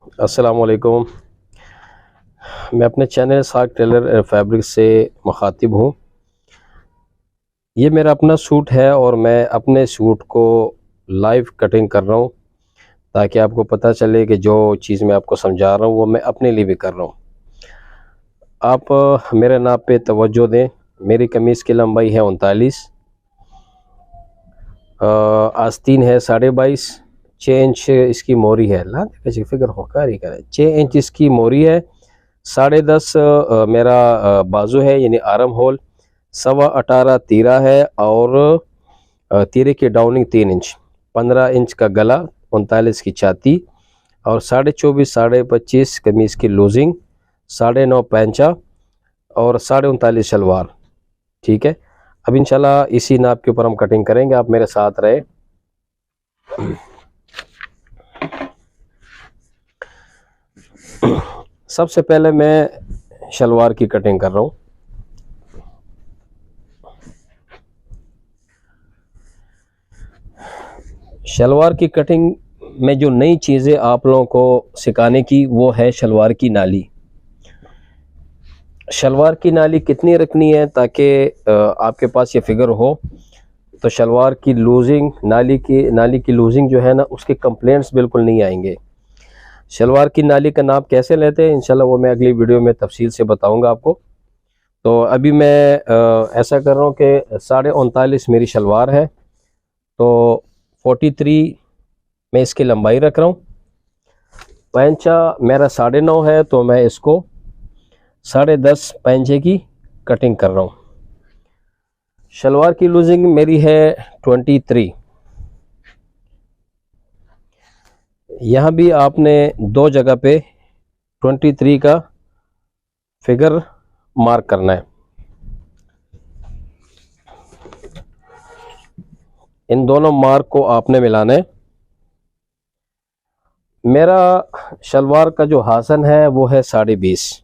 अस्सलाम वालेकुम। मैं अपने चैनल साग टेलर फैब्रिक से मुखातिब हूँ। ये मेरा अपना सूट है और मैं अपने सूट को लाइव कटिंग कर रहा हूँ ताकि आपको पता चले कि जो चीज़ मैं आपको समझा रहा हूँ वो मैं अपने लिए भी कर रहा हूँ। आप मेरे नाप पे तवज्जो दें। मेरी कमीज़ की लंबाई है 39, आस्तीन है 22.5, 6 इंच इसकी मोरी है। ला फिक्र होकर ही करे, 6 इंच इसकी मोरी है, 10.5 मेरा बाजू है यानी आर्म होल, 18.25 तीरा है और तीरे की डाउनिंग 3 इंच, 15 इंच का गला, 39 की छाती और 24.5 25 कमीज़ की लूजिंग, 9.5 पैंचा और 39.5 शलवार। ठीक है, अब इंशाल्लाह इसी नाप के ऊपर हम कटिंग करेंगे। आप मेरे साथ रहे। सबसे पहले मैं शलवार की कटिंग कर रहा हूँ। शलवार की कटिंग में जो नई चीज़ें आप लोगों को सिखाने की वो है शलवार की नाली। शलवार की नाली कितनी रखनी है ताकि आपके पास ये फिगर हो। तो शलवार की लूजिंग, नाली की लूजिंग जो है ना, उसके कंप्लेंट्स बिल्कुल नहीं आएंगे। शलवार की नाली का नाप कैसे लेते हैं इंशाल्लाह वो मैं अगली वीडियो में तफसील से बताऊंगा आपको। तो अभी मैं ऐसा कर रहा हूँ कि 39.5 मेरी शलवार है, तो 43 मैं इसकी लंबाई रख रहा हूँ। पैंचा मेरा 9.5 है, तो मैं इसको 10.5 पैंचे की कटिंग कर रहा हूँ। शलवार की लूजिंग मेरी है 23। यहाँ भी आपने दो जगह पे 23 का फिगर मार्क करना है। इन दोनों मार्क को आपने मिलाना है। मेरा शलवार का जो हासन है वो है 20.5।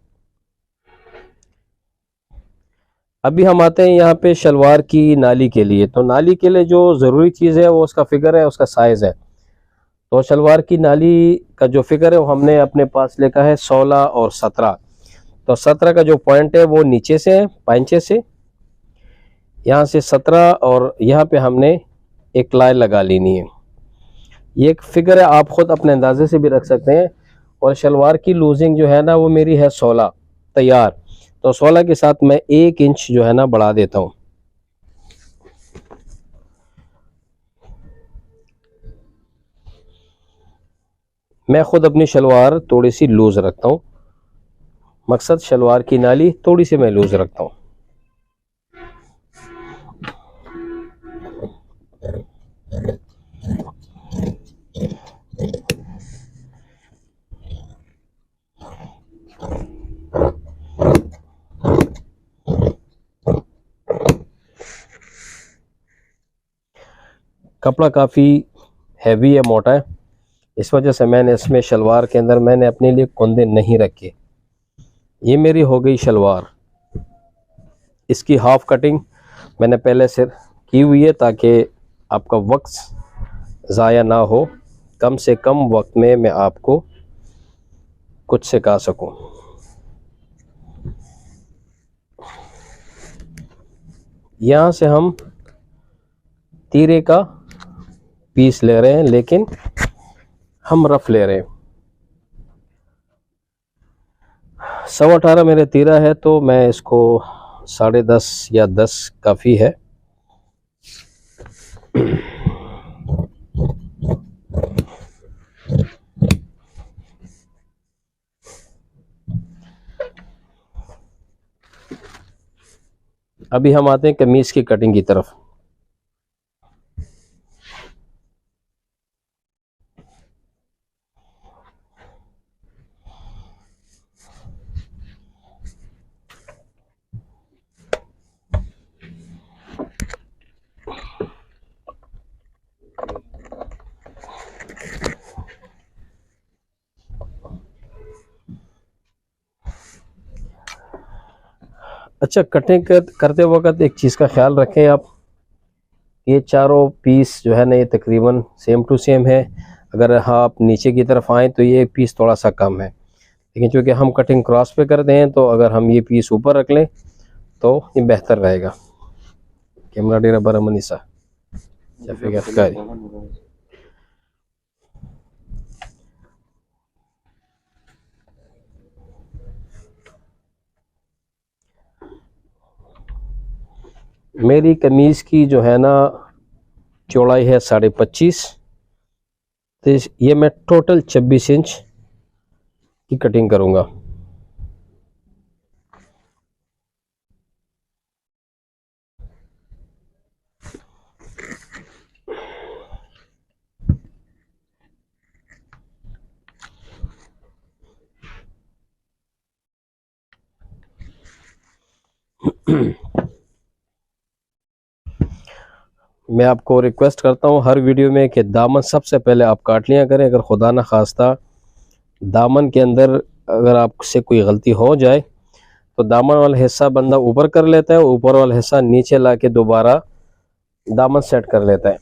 अभी हम आते हैं यहाँ पे शलवार की नाली के लिए। तो नाली के लिए जो ज़रूरी चीज़ है वो उसका फिगर है, उसका साइज़ है। तो शलवार की नाली का जो फिगर है वो हमने अपने पास लिखा है 16 और 17। तो 17 का जो पॉइंट है वो नीचे से है, पैंचे से, यहाँ से 17 और यहाँ पे हमने एक लाइन लगा लेनी है। ये एक फिगर है, आप खुद अपने अंदाजे से भी रख सकते हैं। और शलवार की लूजिंग जो है ना वो मेरी है 16 तैयार। तो 16 के साथ मैं 1 इंच जो है ना बढ़ा देता हूँ। मैं खुद अपनी शलवार थोड़ी सी लूज रखता हूँ, मकसद शलवार की नाली थोड़ी सी मैं लूज रखता हूँ। कपड़ा काफ़ी हैवी है, मोटा है, इस वजह से मैंने इसमें शलवार के अंदर मैंने अपने लिए कुंदे नहीं रखे। ये मेरी हो गई शलवार। इसकी हाफ कटिंग मैंने पहले से की हुई है ताकि आपका वक्त ज़ाया ना हो, कम से कम वक्त में मैं आपको कुछ सिखा सकूं। यहाँ से हम तीरे का पीस ले रहे हैं, लेकिन हम रफ ले रहे हैं। 18.25 मेरे तीरा है, तो मैं इसको 10.5 या 10 काफ़ी है। अभी हम आते हैं कमीज़ की कटिंग की तरफ। अच्छा, कटिंग करते वक्त एक चीज़ का ख्याल रखें आप, ये चारों पीस जो है ना ये तकरीबन सेम टू सेम है। अगर आप नीचे की तरफ आएँ तो ये पीस थोड़ा सा कम है, लेकिन चूँकि हम कटिंग क्रॉस पे करते हैं तो अगर हम ये पीस ऊपर रख लें तो ये बेहतर रहेगा। कैमरा डेरा बरामनीसा मेरी कमीज़ की जो है ना चौड़ाई है 25.5, तो ये मैं टोटल 26 इंच की कटिंग करूँगा। मैं आपको रिक्वेस्ट करता हूँ हर वीडियो में कि दामन सबसे पहले आप काट लिया करें। अगर खुदा न खास्ता दामन के अंदर अगर आपसे कोई गलती हो जाए तो दामन वाला हिस्सा बंदा ऊपर कर लेता है, ऊपर वाला हिस्सा नीचे ला के दोबारा दामन सेट कर लेता है।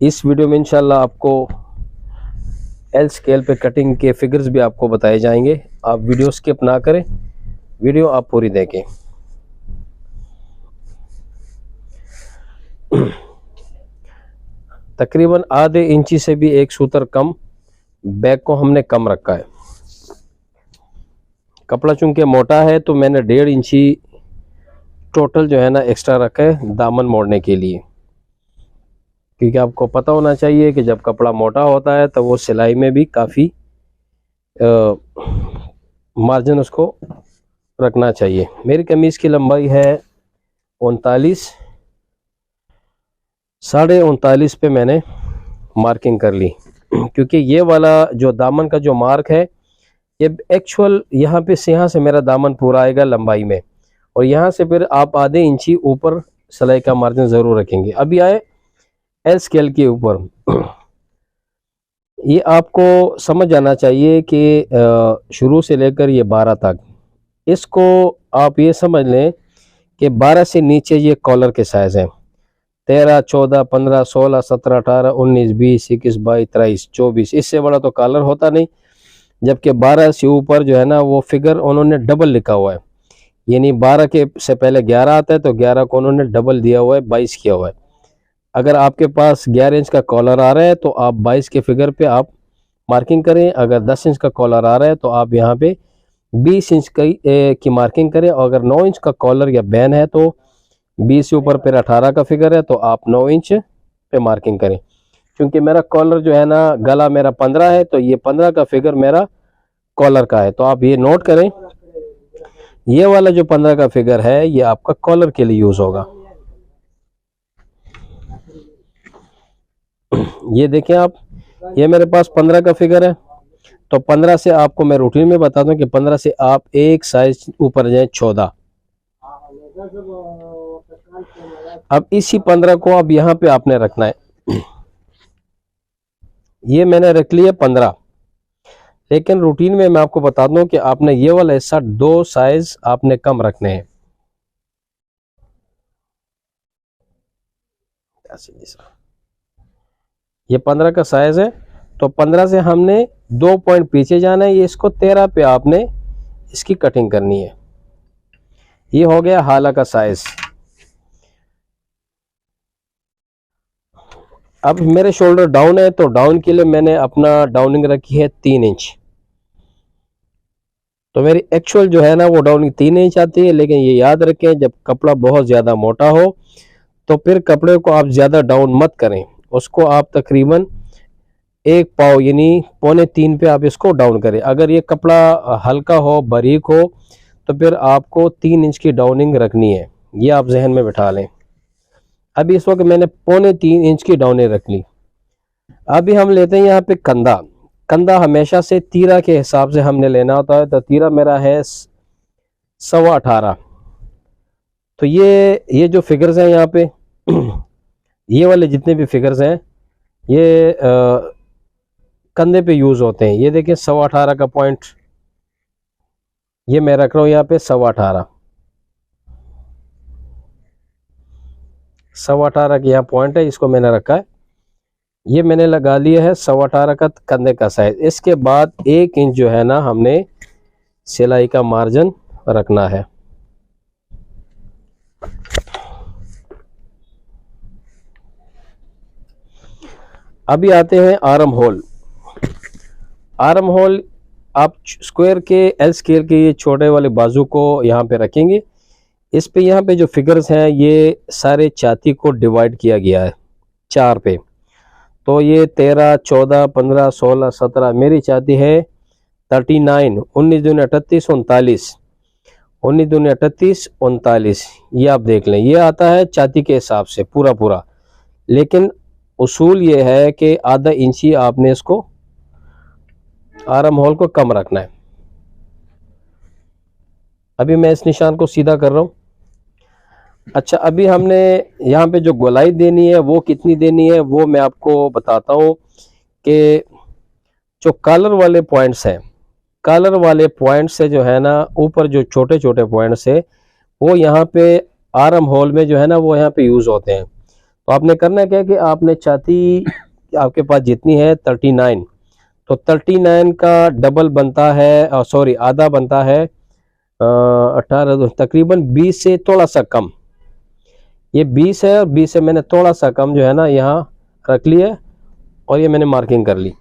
इस वीडियो में इंशाल्लाह आपको एल स्केल पे कटिंग के फिगर्स भी आपको बताए जाएंगे। आप वीडियो स्किप ना करें, वीडियो आप पूरी देखें। तकरीबन आधे इंची से भी एक सूतर कम बैक को हमने कम रखा है। कपड़ा चूंकि मोटा है तो मैंने 1.5 इंची टोटल जो है ना एक्स्ट्रा रखा है दामन मोड़ने के लिए, क्योंकि आपको पता होना चाहिए कि जब कपड़ा मोटा होता है तो वो सिलाई में भी काफ़ी मार्जिन उसको रखना चाहिए। मेरी कमीज़ की लंबाई है 39, 39.5 पे मैंने मार्किंग कर ली, क्योंकि ये वाला जो दामन का जो मार्क है ये एक्चुअल यहाँ से मेरा दामन पूरा आएगा लंबाई में, और यहाँ से फिर आप आधे इंची ऊपर सिलाई का मार्जिन ज़रूर रखेंगे। अभी आए एल स्केल के ऊपर। ये आपको समझ आना चाहिए कि शुरू से लेकर ये 12 तक, इसको आप ये समझ लें कि 12 से नीचे ये कॉलर के साइज़ हैं। 13, 14, 15, 16, 17, 18, 19, 20, 21, 22, 23, 24, इससे बड़ा तो कॉलर होता नहीं। जबकि 12 से ऊपर जो है ना वो फिगर उन्होंने डबल लिखा हुआ है, यानी 12 के से पहले 11 आता है तो 11 को उन्होंने डबल दिया हुआ है, 22 किया हुआ है। अगर आपके पास 11 इंच का कॉलर आ रहा है तो आप 22 के फिगर पे आप मार्किंग करें। अगर 10 इंच का कॉलर आ रहा है तो आप यहाँ पे 20 इंच की मार्किंग करें। और अगर 9 इंच का कॉलर या बैन है तो 20 से ऊपर फिर 18 का फिगर है तो आप 9 इंच पे मार्किंग करें। क्योंकि मेरा कॉलर जो है ना गला मेरा 15 है तो ये 15 का फिगर मेरा कॉलर का है, तो आप ये नोट करें। ये वाला जो 15 का फिगर है ये आपका कॉलर के लिए यूज होगा। ये देखें आप, ये मेरे पास 15 का फिगर है, तो 15 से आपको मैं रूटीन में बता दूं कि 15 से आप एक साइज ऊपर जाए 14। अब इसी 15 को अब यहाँ पे आपने रखना है। ये मैंने रख लिया 15, लेकिन रूटीन में मैं आपको बता दूं कि आपने ये वाला हिस्सा 2 साइज आपने कम रखने हैं। ये 15 का साइज है तो 15 से हमने 2 पॉइंट पीछे जाना है। ये इसको 13 पे आपने इसकी कटिंग करनी है। ये हो गया हाला का साइज। अब मेरे शोल्डर डाउन है तो डाउन के लिए मैंने अपना डाउनिंग रखी है 3 इंच। तो मेरी एक्चुअल जो है ना वो डाउनिंग 3 इंच आती है, लेकिन ये याद रखें जब कपड़ा बहुत ज़्यादा मोटा हो तो फिर कपड़े को आप ज़्यादा डाउन मत करें, उसको आप तकरीबन 1 पाव यानी 2.25 पे आप इसको डाउन करें। अगर ये कपड़ा हल्का हो बारीक हो तो फिर आपको 3 इंच की डाउनिंग रखनी है, ये आप जहन में बिठा लें। अभी इस वक्त मैंने 3.25 इंच की डाउनिंग रख ली। अभी हम लेते हैं यहाँ पे कंधा। कंधा हमेशा से तीरा के हिसाब से हमने लेना होता है, तो तीरा मेरा है 18.25। तो ये जो फिगर्स हैं यहाँ पे ये वाले जितने भी फिगर्स हैं ये कंधे पे यूज होते हैं। ये देखें 18.25 का पॉइंट, ये मैं रख रहा हूँ यहाँ पे 18.25, 18.25 के यहाँ पॉइंट है, इसको मैंने रखा है। ये मैंने लगा लिया है 18.25 का कंधे का साइज। इसके बाद 1 इंच जो है ना हमने सिलाई का मार्जिन रखना है। अभी आते हैं आर्म होल। आर्म होल आप स्क्वायर के एल स्केल के ये छोटे वाले बाजू को यहाँ पे रखेंगे। इस पे यहाँ पे जो फिगर्स हैं ये सारे छाती को डिवाइड किया गया है 4 पे। तो ये 13, 14, 15, 16, 17, मेरी छाती है 39, 19 दूनी 38, 39, 19 दूनी 38, 39। ये आप देख लें, ये आता है छाती के हिसाब से पूरा पूरा। लेकिन उसूल ये है कि आधा इंच ही आपने इसको आर्म होल को कम रखना है। अभी मैं इस निशान को सीधा कर रहा हूँ। अच्छा, अभी हमने यहाँ पे जो गोलाई देनी है वो कितनी देनी है वो मैं आपको बताता हूँ कि जो कॉलर वाले पॉइंट्स हैं, कॉलर वाले पॉइंट से जो है ना ऊपर जो छोटे छोटे पॉइंट्स है वो यहाँ पे आर्म होल में जो है ना वो यहाँ पे यूज होते हैं। तो आपने करना क्या है कि आपने छाती आपके पास जितनी है 39, तो 39 का डबल बनता है, सॉरी आधा बनता है 18, तकरीबन 20 से थोड़ा सा कम। ये 20 है और 20 से मैंने थोड़ा सा कम जो है ना यहाँ रख लिया और ये मैंने मार्किंग कर ली।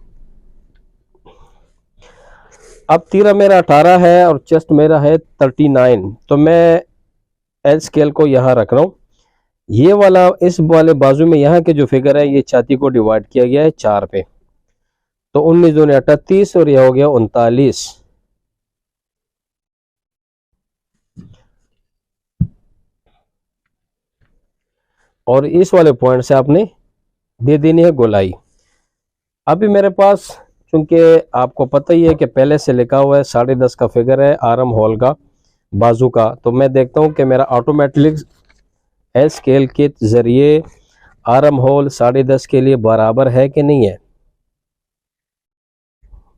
अब तीरा मेरा 18 है और चेस्ट मेरा है 39, तो मैं एल स्केल को यहाँ रख रहा हूँ। ये वाला इस वाले बाजू में यहाँ के जो फिगर है ये छाती को डिवाइड किया गया है 4 पे। तो 19 दूनी 38 और यह हो गया 39। और इस वाले पॉइंट से आपने दे देनी है गोलाई। अभी मेरे पास, चूंकि आपको पता ही है कि पहले से लिखा हुआ है 10.5 का फिगर है आर्म होल का बाजू का, तो मैं देखता हूं कि मेरा ऑटोमेटिक एल स्केल के जरिए आर्म होल 10.5 के लिए बराबर है कि नहीं है।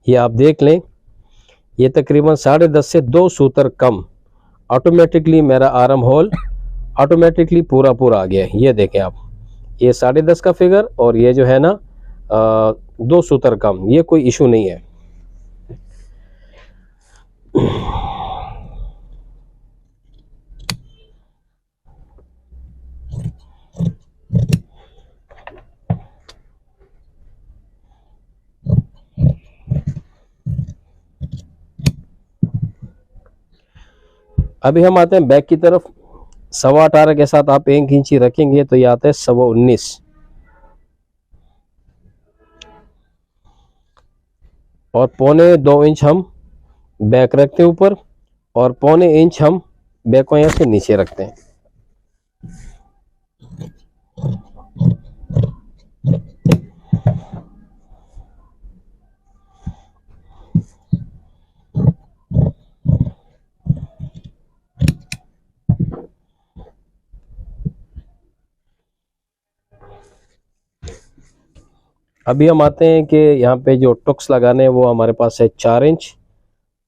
ये आप देख लें, ये तकरीबन 10.5 से 2 सूत्र कम, ऑटोमेटिकली मेरा आर्म होल ऑटोमेटिकली पूरा पूरा आ गया है। ये देखें आप, ये 10.5 का फिगर और ये जो है ना 2 सूत्र कम, ये कोई इशू नहीं है। अभी हम आते हैं बैक की तरफ। 18.25 के साथ आप 1 इंच रखेंगे तो ये आता है 19.25। और 1.25 इंच हम बैक रखते हैं ऊपर और 1.25 इंच हम बैक को यहाँ से नीचे रखते हैं। अभी हम आते हैं कि यहाँ पे जो टुक्स लगाने हैं वो हमारे पास है 4 इंच।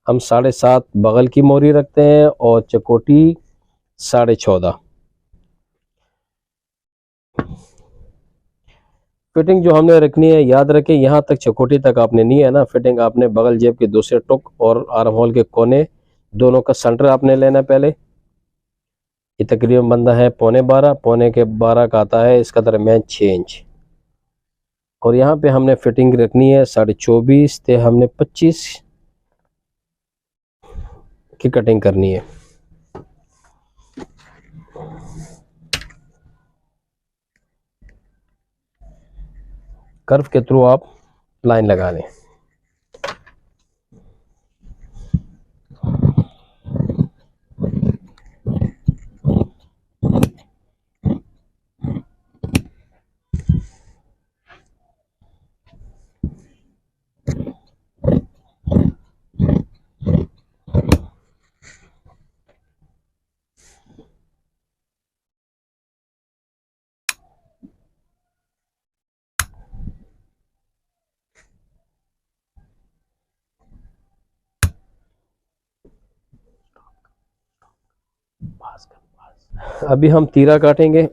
हम 7.5 बगल की मोरी रखते हैं और चकोटी 14.5। फिटिंग जो हमने रखनी है याद रखें, यहाँ तक चकोटी तक आपने नहीं है ना फिटिंग, आपने बगल जेब के दूसरे टुक और आर्म होल के कोने दोनों का सेंटर आपने लेना है पहले। ये तकरीबन बनता है 12.25, 12.25 का आता है इसका दरमियान 6 इंच। और यहाँ पे हमने फिटिंग रखनी है 24.5 ते हमने 25 की कटिंग करनी है। कर्व के थ्रू आप लाइन लगा लें। अभी हम तीरा काटेंगे।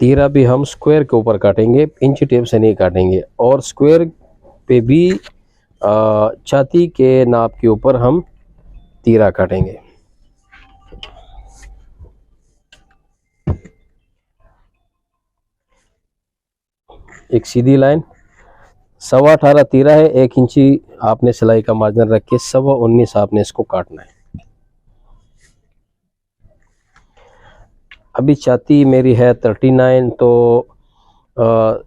तीरा भी हम स्क्वायर के ऊपर काटेंगे, इंची टेप से नहीं काटेंगे। और स्क्वायर पे भी छाती के नाप के ऊपर हम तीरा काटेंगे। एक सीधी लाइन, 18.25 तीरा है, 1 इंची आपने सिलाई का मार्जिन रख के 19.25 आपने इसको काटना है। अभी छाती मेरी है 39, तो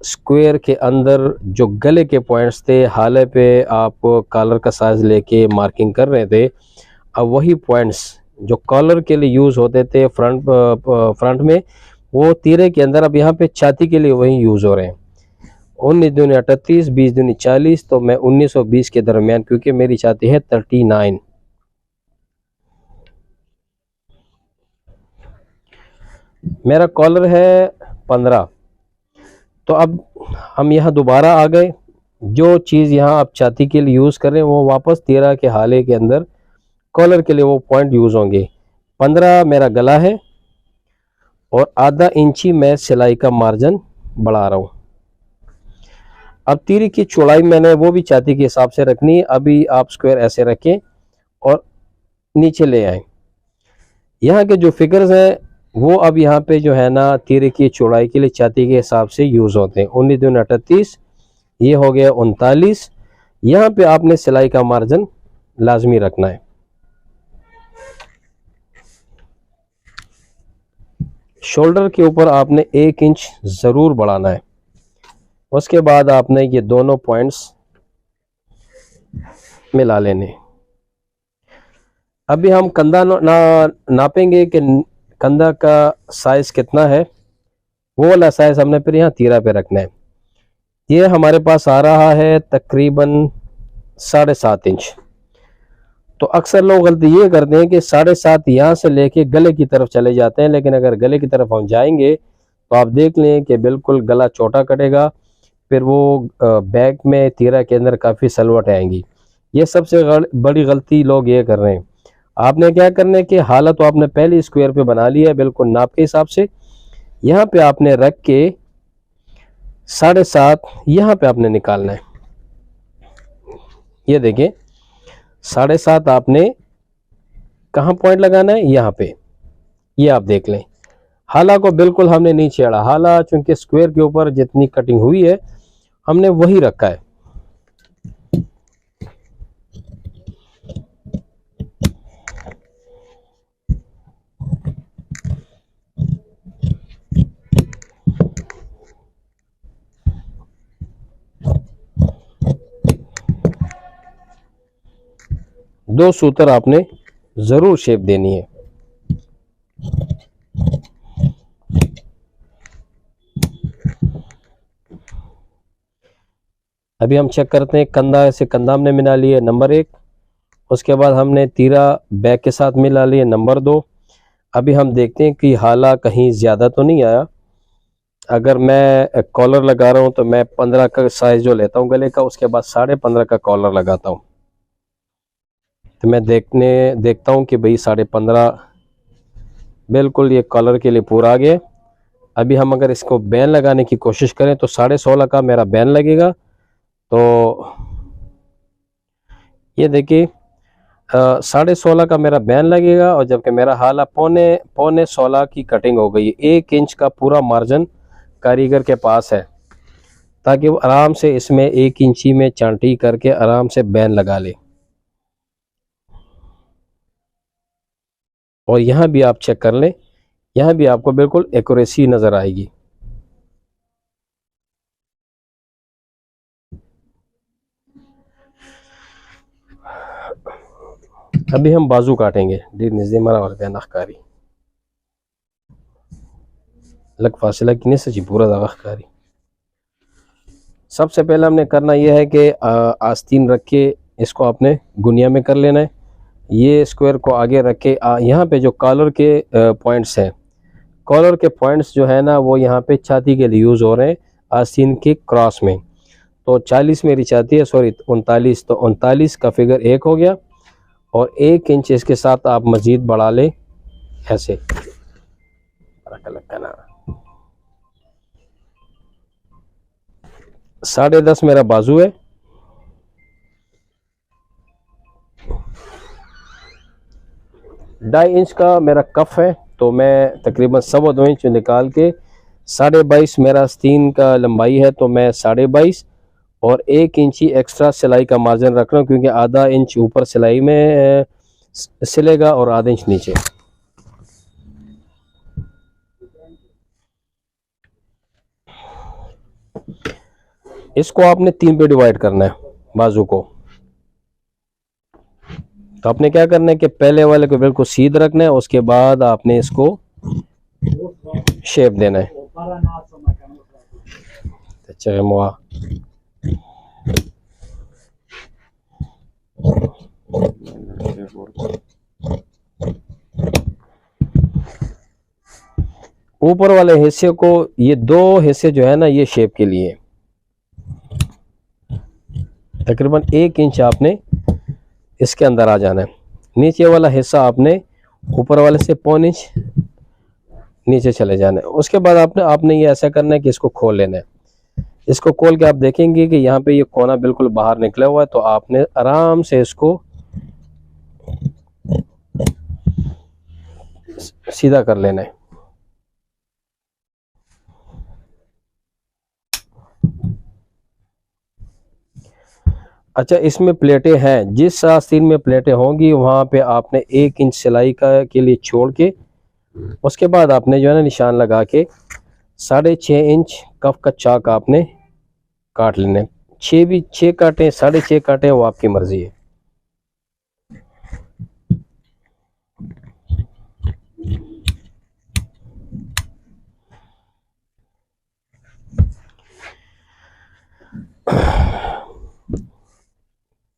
स्क्वायर के अंदर जो गले के पॉइंट्स थे, हाले पे आप कॉलर का साइज लेके मार्किंग कर रहे थे, अब वही पॉइंट्स जो कॉलर के लिए यूज़ होते थे फ्रंट में, वो तीरे के अंदर अब यहाँ पे छाती के लिए वही यूज़ हो रहे हैं। 19 दूनी 38, 20 दूनी 40, तो मैं 19 और 20 के दरमियान, क्योंकि मेरी छाती है 39। मेरा कॉलर है 15। तो अब हम यहाँ दोबारा आ गए, जो चीज़ यहाँ आप छाती के लिए यूज़ कर रहे हैं वो वापस 13 के हाले के अंदर कॉलर के लिए वो पॉइंट यूज़ होंगे। 15 मेरा गला है और आधा इंची मैं सिलाई का मार्जिन बढ़ा रहा हूँ। अब तीरी की चौड़ाई मैंने वो भी छाती के हिसाब से रखनी है। अभी आप स्क्वायर ऐसे रखें और नीचे ले आए। यहाँ के जो फिगर्स हैं वो अब यहाँ पे जो है ना तीरे की चौड़ाई के लिए छाती के हिसाब से यूज़ होते हैं। 19 दूनी 38, ये हो गया 39। यहाँ पे आपने सिलाई का मार्जिन लाजमी रखना है। शोल्डर के ऊपर आपने 1 इंच ज़रूर बढ़ाना है। उसके बाद आपने ये दोनों पॉइंट्स मिला लेने। अभी हम कंधा नापेंगे कि कंधा का साइज कितना है, वो वाला साइज हमने फिर यहाँ तीरा पे रखना है। ये हमारे पास आ रहा है तकरीबन 7.5 इंच। तो अक्सर लोग गलती ये करते हैं कि 7.5 यहाँ से लेके गले की तरफ चले जाते हैं, लेकिन अगर गले की तरफ हम जाएंगे तो आप देख लें कि बिल्कुल गला छोटा कटेगा, फिर वो बैक में तीरा के अंदर काफ़ी सलवट आएंगी। ये सबसे बड़ी गलती लोग ये कर रहे हैं। आपने क्या करना है कि हालत तो आपने पहले स्क्वायर पे बना लिया है बिल्कुल नाप के हिसाब से। यहाँ पे आपने रख के 7.5 यहाँ पे आपने निकालना है। ये देखें 7.5 आपने कहाँ पॉइंट लगाना है, यहाँ पे। ये आप देख लें, हाला को बिल्कुल हमने नहीं छेड़ा। हाला चूंकि स्क्वायर के ऊपर जितनी कटिंग हुई है हमने वही रखा है। दो सूत्र आपने जरूर शेप देनी है। अभी हम चेक करते हैं, कंधा से कंधा हमने मिला लिया नंबर 1। उसके बाद हमने तीरा बैक के साथ मिला लिया नंबर 2। अभी हम देखते हैं कि हाला कहीं ज़्यादा तो नहीं आया। अगर मैं कॉलर लगा रहा हूँ तो मैं 15 का साइज जो लेता हूँ गले का, उसके बाद 15.5 का कॉलर लगाता हूँ। तो मैं देखता हूँ कि भाई 15.5 बिल्कुल ये कॉलर के लिए पूरा आ गया। अभी हम अगर इसको बैन लगाने की कोशिश करें तो 16.5 का मेरा बैन लगेगा। तो ये देखिए 16.5 का मेरा बैन लगेगा, और जबकि मेरा हाला पौने 16 की कटिंग हो गई है। 1 इंच का पूरा मार्जिन कारीगर के पास है, ताकि वो आराम से इसमें 1 इंची में चांटी करके आराम से बैन लगा ले। और यहाँ भी आप चेक कर लें, यहाँ भी आपको बिल्कुल एक्यूरेसी नज़र आएगी। अभी हम बाजू काटेंगे। डी नज़दे मरा और बैन अखकारी लग फासिला किने से पूरा अखकारी। सबसे पहले हमने करना यह है कि आस्तीन रख के इसको आपने गुनिया में कर लेना है। ये स्क्वायर को आगे रख के यहाँ पे जो कॉलर के पॉइंट्स हैं, कॉलर के पॉइंट्स जो है ना वो यहाँ पे छाती के लिए यूज़ हो रहे हैं आस्तीन के क्रॉस में। तो 40 मेरी छाती है, सॉरी 39, तो 39 का फिगर 1 हो गया और 1 इंच इसके साथ आप मज़ीद बढ़ा लें ऐसे। 10.5 मेरा बाजू है, 2.5 इंच का मेरा कफ है, तो मैं तकरीबन 2.25 इंच निकाल के 22.5 मेरा आस्तीन का लंबाई है, तो मैं 22.5 और 1 इंच ही एक्स्ट्रा सिलाई का मार्जिन रख रहा हूँ, क्योंकि आधा इंच ऊपर सिलाई में सिलेगा और आधा इंच नीचे। इसको आपने 3 पे डिवाइड करना है बाजू को। तो आपने क्या करना है कि पहले वाले को बिल्कुल सीधा रखना है, उसके बाद आपने इसको शेप देना है। अच्छा मुआ ऊपर वाले हिस्से को, ये 2 हिस्से जो है ना ये शेप के लिए तकरीबन 1 इंच आपने इसके अंदर आ जाना है। नीचे वाला हिस्सा आपने ऊपर वाले से 1.25 इंच नीचे चले जाना है। उसके बाद आपने ये ऐसा करना है कि इसको खोल लेना है। इसको खोल के आप देखेंगे कि यहाँ पे ये कोना बिल्कुल बाहर निकला हुआ है, तो आपने आराम से इसको सीधा कर लेना है। अच्छा, इसमें प्लेटें हैं, जिस आस्तीन में प्लेटें होंगी वहाँ पे आपने 1 इंच सिलाई के लिए छोड़ के उसके बाद आपने जो है ना निशान लगा के 6.5 इंच कफ का चाक आपने काट लेने। 6 काटें 6.5 काटें, वो आपकी मर्जी है।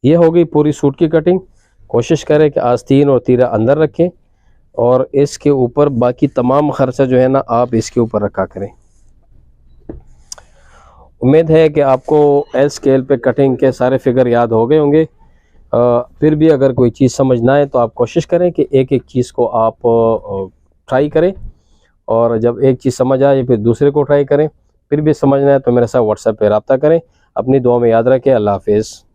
ये हो गई पूरी सूट की कटिंग। कोशिश करें कि आस्तीन और तीरा अंदर रखें और इसके ऊपर बाकी तमाम खर्चा जो है ना आप इसके ऊपर रखा करें। उम्मीद है कि आपको एल स्केल पे कटिंग के सारे फिगर याद हो गए होंगे। फिर भी अगर कोई चीज़ समझ ना आए तो आप कोशिश करें कि एक एक चीज़ को आप ट्राई करें, और जब एक चीज़ समझ आए फिर दूसरे को ट्राई करें। फिर भी समझना है तो मेरे साथ व्हाट्सएप पे रब्ता करें। अपनी दुआ में याद रखें। अल्लाह हाफिज़।